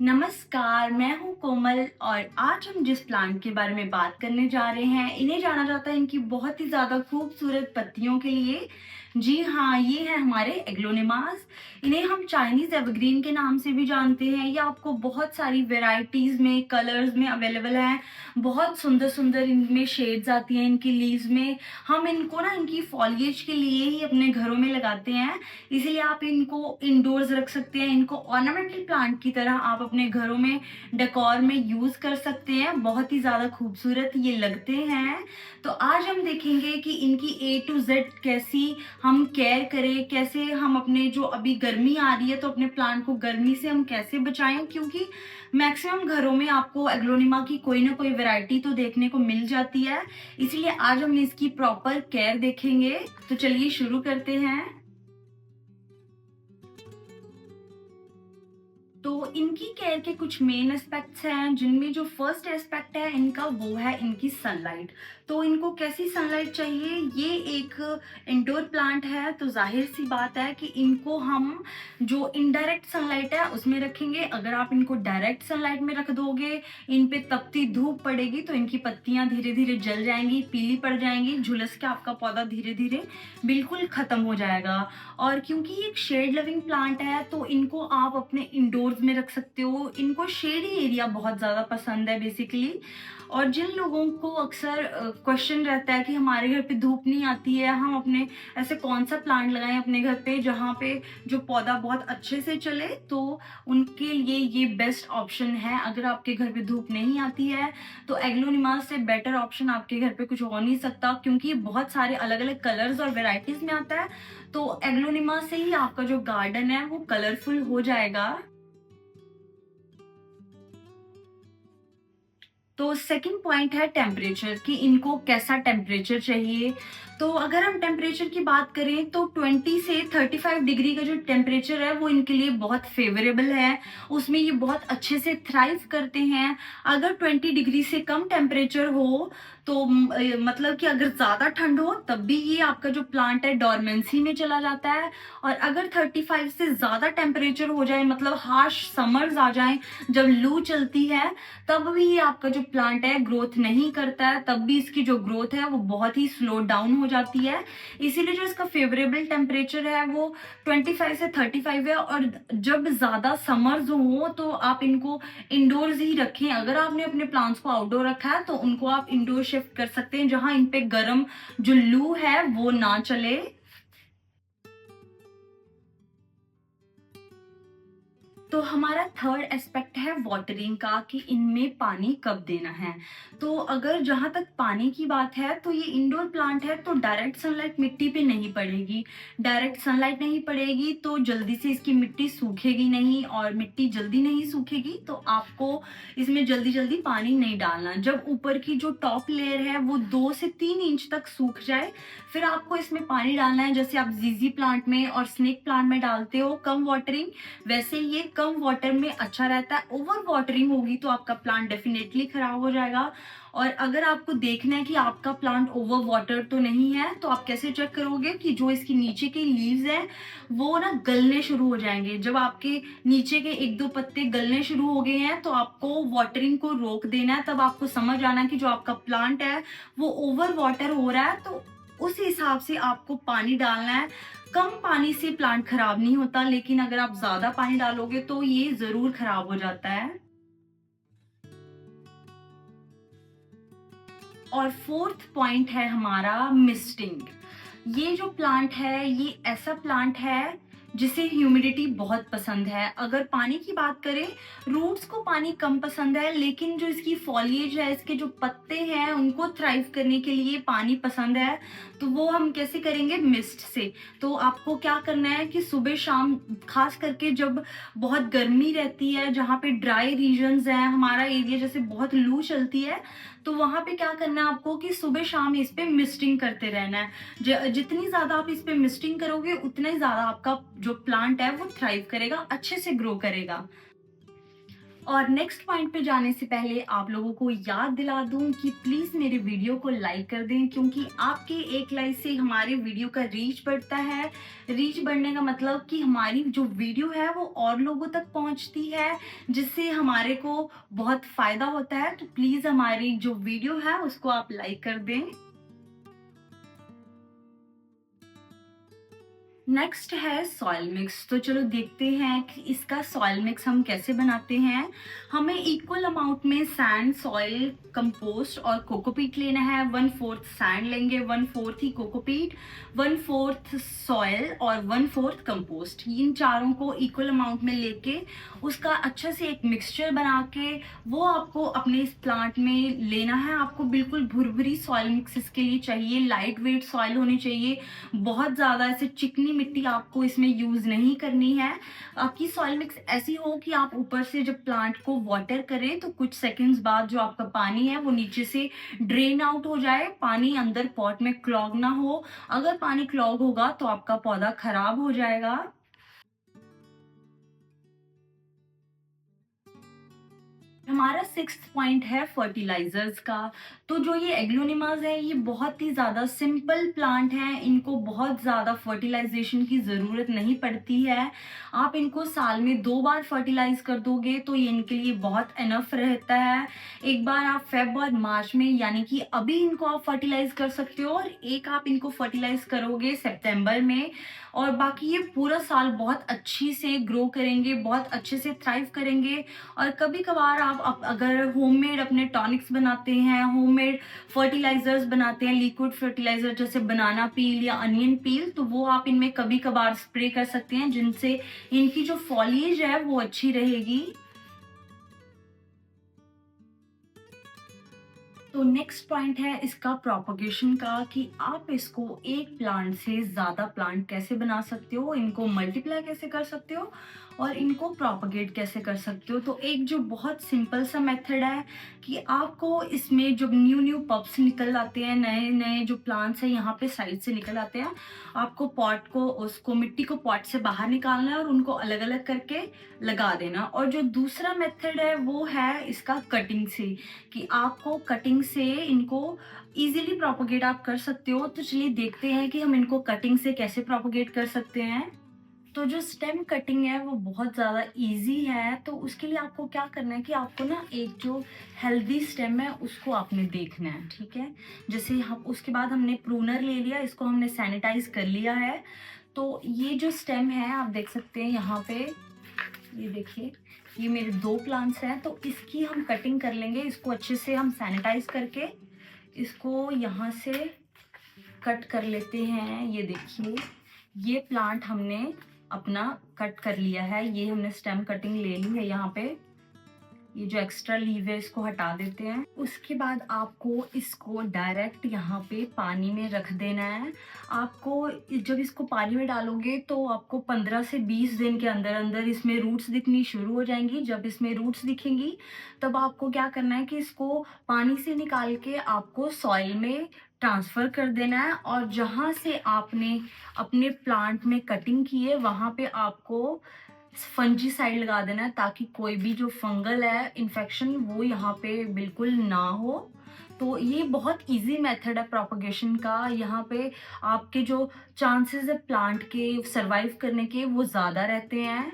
नमस्कार, मैं हूँ कोमल और आज हम जिस प्लांट के बारे में बात करने जा रहे हैं, इन्हें जाना जाता है इनकी बहुत ही ज़्यादा खूबसूरत पत्तियों के लिए। जी हाँ, ये है हमारे एग्लोनिमास। इन्हें हम चाइनीज़ एवरग्रीन के नाम से भी जानते हैं। ये आपको बहुत सारी वैराइटीज़ में, कलर्स में अवेलेबल हैं। बहुत सुंदर-सुंदर इनमें शेड्स आती हैं इनकी लीव्स में। हम इनको ना इनकी फॉलिएज के लिए ही अपने घरों में लगाते हैं। इसीलिए आप इनको इंडोर्स रख सकते हैं। इनको ऑर्नामेंटल प्लांट की तरह आप अपने घरों में डेकोर में यूज कर सकते हैं। बहुत ही ज्यादा खूबसूरत ये लगते हैं। तो आज हम देखेंगे कि इनकी ए टू जेड कैसी हम केयर करें, कैसे हम अपने जो अभी गर्मी आ रही है तो अपने प्लांट को गर्मी से हम कैसे बचाएं, क्योंकि मैक्सिमम घरों में आपको एग्लोनिमा की कोई ना कोई वैरायटी तो देखने को मिल जाती है। इसीलिए आज हम इसकी प्रॉपर केयर देखेंगे। तो चलिए शुरू करते हैं। तो इनकी केयर के कुछ मेन एस्पेक्ट्स हैं, जिनमें जो फर्स्ट एस्पेक्ट है इनका वो है इनकी सनलाइट। तो इनको कैसी सनलाइट चाहिए? ये एक इंडोर प्लांट है तो जाहिर सी बात है कि इनको हम जो इनडायरेक्ट सनलाइट है उसमें रखेंगे। अगर आप इनको डायरेक्ट सनलाइट में रख दोगे, इन पे तपती धूप पड़ेगी तो इनकी पत्तियां धीरे धीरे जल जाएंगी, पीली पड़ जाएंगी, झुलस के आपका पौधा धीरे धीरे बिल्कुल खत्म हो जाएगा। और क्योंकि ये एक शेड लविंग प्लांट है तो इनको आप अपने इंडोर्स में रख सकते हो। इनको शेडी एरिया बहुत ज़्यादा पसंद है बेसिकली। और जिन लोगों को अक्सर क्वेश्चन रहता है कि हमारे घर पे धूप नहीं आती है, हम अपने ऐसे कौन सा प्लांट लगाएं अपने घर पे जहाँ पे जो पौधा बहुत अच्छे से चले, तो उनके लिए ये बेस्ट ऑप्शन है। अगर आपके घर पे धूप नहीं आती है तो एग्लोनिमा से बेटर ऑप्शन आपके घर पे कुछ हो नहीं सकता, क्योंकि बहुत सारे अलग अलग कलर्स और वेराइटीज में आता है। तो एग्लोनिमा से ही आपका जो गार्डन है वो कलरफुल हो जाएगा। तो सेकंड पॉइंट है टेम्परेचर, कि इनको कैसा टेम्परेचर चाहिए। तो अगर हम टेम्परेचर की बात करें तो 20 से 35 डिग्री का जो टेम्परेचर है वो इनके लिए बहुत फेवरेबल है। उसमें ये बहुत अच्छे से थ्राइव करते हैं। अगर 20 डिग्री से कम टेम्परेचर हो तो मतलब कि अगर ज्यादा ठंड हो तब भी ये आपका जो प्लांट है डोरमेंसी में चला जाता है। और अगर 35 से ज्यादा टेम्परेचर हो जाए, मतलब हार्श समर्स आ जाए जब लू चलती है, तब भी ये आपका जो प्लांट है ग्रोथ नहीं करता है। तब भी इसकी जो ग्रोथ है वो बहुत ही स्लो डाउन हो जाती है। इसीलिए जो इसका फेवरेबल टेम्परेचर है वो 25 से 35 है। और जब ज्यादा समर्स हो तो आप इनको इंडोर्स ही रखें। अगर आपने अपने प्लांट्स को आउटडोर रखा है तो उनको आप इंडोर शिफ्ट कर सकते हैं, जहां इन पे गर्म जो लू है वो ना चले। तो हमारा थर्ड एस्पेक्ट है वाटरिंग का, कि इनमें पानी कब देना है। तो अगर जहां तक पानी की बात है तो ये इंडोर प्लांट है तो डायरेक्ट सनलाइट मिट्टी पे नहीं पड़ेगी। डायरेक्ट सनलाइट नहीं पड़ेगी तो जल्दी से इसकी मिट्टी सूखेगी नहीं, और मिट्टी जल्दी नहीं सूखेगी तो आपको इसमें जल्दी जल्दी पानी नहीं डालना। जब ऊपर की जो टॉप लेयर है वो 2 से 3 इंच तक सूख जाए, फिर आपको इसमें पानी डालना है। जैसे आप जीजी प्लांट में और स्नेक प्लांट में डालते हो कम वाटरिंग, वैसे ये कम वाटर में अच्छा रहता है। ओवर वाटरिंग होगी तो आपका प्लांट डेफिनेटली खराब हो जाएगा। और अगर आपको देखना है कि आपका प्लांट ओवर वाटर तो नहीं है, तो आप कैसे चेक करोगे कि जो इसकी नीचे के लीव्स हैं वो ना गलने शुरू हो जाएंगे। जब आपके नीचे के एक दो पत्ते गलने शुरू हो गए हैं तो आपको वाटरिंग को रोक देना है। तब आपको समझ आना है कि जो आपका प्लांट है वो ओवर वाटर हो रहा है, तो उस हिसाब से आपको पानी डालना है। कम पानी से प्लांट खराब नहीं होता, लेकिन अगर आप ज्यादा पानी डालोगे तो ये जरूर खराब हो जाता है। और फोर्थ पॉइंट है हमारा मिस्टिंग। ये जो प्लांट है ये ऐसा प्लांट है जिसे ह्यूमिडिटी बहुत पसंद है। अगर पानी की बात करें, रूट्स को पानी कम पसंद है, लेकिन जो इसकी फॉलिएज है, इसके जो पत्ते हैं, उनको थ्राइव करने के लिए पानी पसंद है। तो वो हम कैसे करेंगे? मिस्ट से। तो आपको क्या करना है कि सुबह शाम, खास करके जब बहुत गर्मी रहती है, जहाँ पे ड्राई रीजन्स हैं, हमारा एरिया जैसे बहुत लू चलती है, तो वहां पे क्या करना है आपको कि सुबह शाम इस पे मिस्टिंग करते रहना है। जितनी ज्यादा आप इस पे मिस्टिंग करोगे उतना ही ज्यादा आपका जो प्लांट है वो थ्राइव करेगा, अच्छे से ग्रो करेगा। और नेक्स्ट पॉइंट पे जाने से पहले आप लोगों को याद दिला दूं कि प्लीज़ मेरे वीडियो को लाइक कर दें, क्योंकि आपके एक लाइक से हमारे वीडियो का रीच बढ़ता है। रीच बढ़ने का मतलब कि हमारी जो वीडियो है वो और लोगों तक पहुंचती है, जिससे हमारे को बहुत फ़ायदा होता है। तो प्लीज़ हमारी जो वीडियो है उसको आप लाइक कर दें। नेक्स्ट है सॉइल मिक्स। तो चलो देखते हैं कि इसका सॉइल मिक्स हम कैसे बनाते हैं। हमें इक्वल अमाउंट में सैंड, सॉइल, कंपोस्ट और कोकोपीट लेना है। 1/4 सैंड लेंगे, 1/4 ही कोकोपीट, 1/4 सॉइल और 1/4 कंपोस्ट। इन चारों को इक्वल अमाउंट में लेके उसका अच्छा से एक मिक्सचर बना के वो आपको अपने इस प्लांट में लेना है। आपको बिल्कुल भुरभुरी सॉइल मिक्स इसके लिए चाहिए, लाइट वेट सॉइल होनी चाहिए। बहुत ज़्यादा ऐसे चिकनी मिट्टी आपको इसमें यूज़ नहीं करनी है। आपकी सॉइल मिक्स ऐसी हो कि आप ऊपर से जब प्लांट को वाटर करें तो कुछ सेकंड्स बाद जो आपका पानी है वो नीचे से ड्रेन आउट हो जाए, पानी अंदर पॉट में क्लॉग ना हो। अगर पानी क्लॉग होगा तो आपका पौधा खराब हो जाएगा। हमारा सिक्स्थ पॉइंट है फर्टिलाइजर्स का। तो जो ये एग्लोनिमास है ये बहुत ही ज़्यादा सिंपल प्लांट है, इनको बहुत ज़्यादा फर्टिलाइजेशन की ज़रूरत नहीं पड़ती है। आप इनको साल में 2 बार फर्टिलाइज कर दोगे तो ये इनके लिए बहुत इनफ रहता है। एक बार आप फेब और मार्च में, यानी कि अभी इनको आप फर्टिलाइज कर सकते हो, और एक आप इनको फर्टिलाइज करोगे सितंबर में। और बाकी ये पूरा साल बहुत अच्छी से ग्रो करेंगे, बहुत अच्छे से थ्राइव करेंगे। और कभी कभार आप अगर होममेड अपने टॉनिक्स बनाते हैं, होममेड फर्टिलाइजर्स बनाते हैं, लिक्विड फर्टिलाइजर जैसे बनाना पील या अनियन पील, तो वो आप इनमें कभी कभार स्प्रे कर सकते हैं, जिनसे इनकी जो फॉलिएज है वो अच्छी रहेगी। तो नेक्स्ट पॉइंट है इसका प्रोपगेशन का, कि आप इसको एक प्लांट से ज़्यादा प्लांट कैसे बना सकते हो, इनको मल्टीप्लाई कैसे कर सकते हो और इनको प्रोपगेट कैसे कर सकते हो। तो एक जो बहुत सिंपल सा मेथड है कि आपको इसमें जब न्यू न्यू पप्स निकल आते हैं, नए नए जो प्लांट्स हैं यहाँ पे साइड से निकल आते हैं, आपको पॉट को, उसको मिट्टी को पॉट से बाहर निकालना है और उनको अलग अलग करके लगा देना। और जो दूसरा मेथड है वो है इसका कटिंग से, कि आपको कटिंग से इनको इजीली प्रोपगेट आप कर सकते हो। तो चलिए देखते हैं कि हम इनको कटिंग से कैसे प्रोपगेट कर सकते हैं। तो जो स्टेम कटिंग है वो बहुत ज़्यादा इजी है। तो उसके लिए आपको क्या करना है कि आपको ना एक जो हेल्दी स्टेम है उसको आपने देखना है, ठीक है। जैसे हम उसके बाद हमने प्रूनर ले लिया, इसको हमने सैनिटाइज कर लिया है। तो ये जो स्टेम है आप देख सकते हैं यहाँ पे, ये देखिए, ये मेरे 2 प्लांट्स हैं। तो इसकी हम कटिंग कर लेंगे, इसको अच्छे से हम सैनिटाइज करके इसको यहाँ से कट कर लेते हैं। ये देखिए, ये प्लांट हमने अपना कट कर लिया है, ये हमने स्टेम कटिंग ले ली है। यहाँ पे ये जो एक्स्ट्रा लीव है इसको हटा देते हैं। उसके बाद आपको इसको डायरेक्ट यहाँ पे पानी में रख देना है। आपको जब इसको पानी में डालोगे तो आपको 15 से 20 दिन के अंदर अंदर इसमें रूट्स दिखनी शुरू हो जाएंगी। जब इसमें रूट्स दिखेंगी तब आपको क्या करना है कि इसको पानी से निकाल के आपको सॉइल में ट्रांसफ़र कर देना है। और जहाँ से आपने अपने प्लांट में कटिंग की है वहाँ पे आपको फंजीसाइड लगा देना है, ताकि कोई भी जो फंगल है इन्फेक्शन वो यहाँ पे बिल्कुल ना हो। तो ये बहुत इजी मेथड है प्रोपगेशन का। यहाँ पे आपके जो चांसेस है प्लांट के सरवाइव करने के वो ज़्यादा रहते हैं।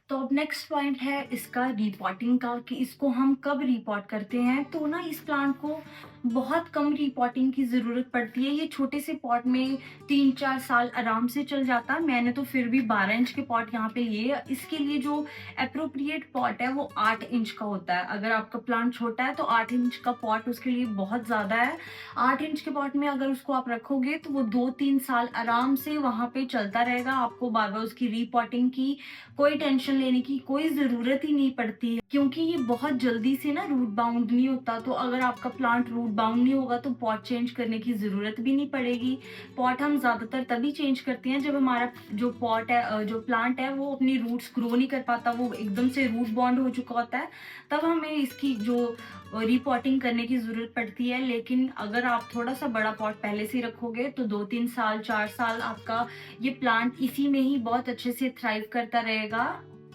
तो अब नेक्स्ट पॉइंट है इसका रिपॉटिंग का, कि इसको हम कब रिपॉट करते हैं। तो ना इस प्लांट को बहुत कम रिपॉटिंग की ज़रूरत पड़ती है। ये छोटे से पॉट में 3-4 साल आराम से चल जाता है। मैंने तो फिर भी 12 इंच के पॉट यहाँ पे लिए। इसके लिए जो अप्रोप्रिएट पॉट है वो 8 इंच का होता है। अगर आपका प्लांट छोटा है तो 8 इंच का पॉट उसके लिए बहुत ज़्यादा है। 8 इंच के पॉट में अगर उसको आप रखोगे तो वो 2-3 साल आराम से वहाँ पे चलता रहेगा। आपको बार बार उसकी रिपॉटिंग की कोई टेंशन लेने की कोई ज़रूरत ही नहीं पड़ती है, क्योंकि ये बहुत जल्दी से ना रूट बाउंड नहीं होता। तो अगर आपका प्लांट रूट बाउंड नहीं होगा तो पॉट चेंज करने की ज़रूरत भी नहीं पड़ेगी। पॉट हम ज़्यादातर तभी चेंज करते हैं जब हमारा जो पॉट है, जो प्लांट है, वो अपनी रूट्स ग्रो नहीं कर पाता, वो एकदम से रूट बॉन्ड हो चुका होता है। तब हमें इसकी जो रीपॉटिंग करने की ज़रूरत पड़ती है, लेकिन अगर आप थोड़ा-सा बड़ा पॉट पहले से ही रखोगे तो 2-3 साल, 4 साल आपका ये प्लांट इसी में ही बहुत अच्छे से थ्राइव करता रहेगा।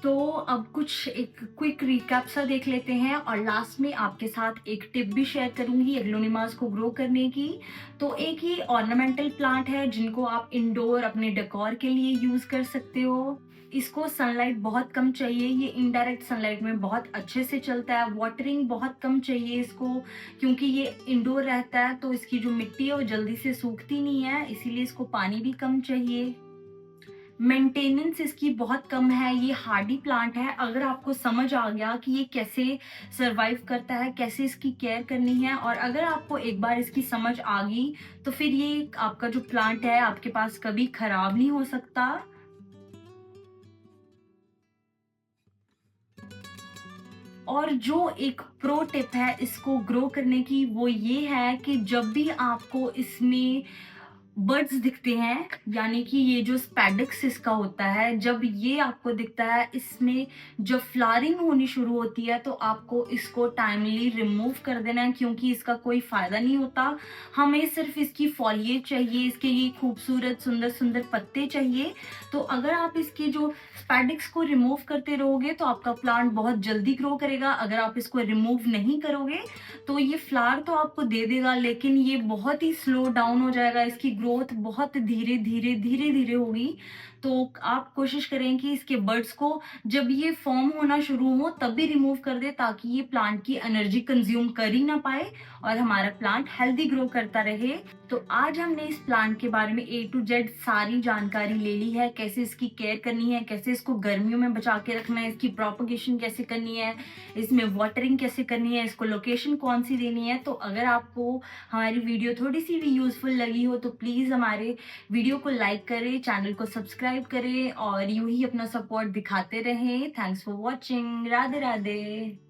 तो अब कुछ एक क्विक रिकैप सा देख लेते हैं और लास्ट में आपके साथ एक टिप भी शेयर करूँगी एग्लोनिमास को ग्रो करने की। तो एक ही ऑर्नामेंटल प्लांट है जिनको आप इंडोर अपने डेकोर के लिए यूज़ कर सकते हो। इसको सनलाइट बहुत कम चाहिए, ये इनडायरेक्ट सनलाइट में बहुत अच्छे से चलता है। वाटरिंग बहुत कम चाहिए इसको, क्योंकि ये इंडोर रहता है तो इसकी जो मिट्टी है वो जल्दी से सूखती नहीं है, इसीलिए इसको पानी भी कम चाहिए। मेंटेनेंस इसकी बहुत कम है, ये हार्डी प्लांट है। अगर आपको समझ आ गया कि ये कैसे सर्वाइव करता है, कैसे इसकी केयर करनी है, और अगर आपको एक बार इसकी समझ आ गई, तो फिर ये आपका जो प्लांट है आपके पास कभी खराब नहीं हो सकता। और जो एक प्रो टिप है इसको ग्रो करने की, वो ये है कि जब भी आपको इसमें बर्ड्स दिखते हैं, यानी कि ये जो स्पैडिक्स इसका होता है, जब ये आपको दिखता है, इसमें जब फ्लावरिंग होनी शुरू होती है, तो आपको इसको टाइमली रिमूव कर देना है, क्योंकि इसका कोई फायदा नहीं होता। हमें सिर्फ इसकी फॉलिएज चाहिए, इसके ये खूबसूरत सुंदर सुंदर पत्ते चाहिए। तो अगर आप इसके जो स्पैडिक्स को रिमूव करते रहोगे तो आपका प्लांट बहुत जल्दी ग्रो करेगा। अगर आप इसको रिमूव नहीं करोगे तो ये फ्लावर तो आपको दे देगा, लेकिन ये बहुत ही स्लो डाउन हो जाएगा, इसकी ग्रोथ बहुत धीरे धीरे धीरे धीरे होगी। तो आप कोशिश करें कि इसके बर्ड्स को जब ये फॉर्म होना शुरू हो तब भी रिमूव कर दे, ताकि ये प्लांट की एनर्जी कंज्यूम कर ही ना पाए और हमारा प्लांट हेल्दी ग्रो करता रहे। तो आज हमने इस प्लांट के बारे में A to Z सारी जानकारी ले ली है, कैसे इसकी केयर करनी है, कैसे इसको गर्मियों में बचा के रखना है, इसकी प्रोपगेशन कैसे करनी है, इसमें वाटरिंग कैसे करनी है, इसको लोकेशन कौन सी देनी है। तो अगर आपको हमारी वीडियो थोड़ी सी भी यूजफुल लगी हो तो प्लीज़ हमारे वीडियो को लाइक करें, चैनल को सब्सक्राइब करें और यूं ही अपना सपोर्ट दिखाते रहें। Thanks for watching. Radhe Radhe.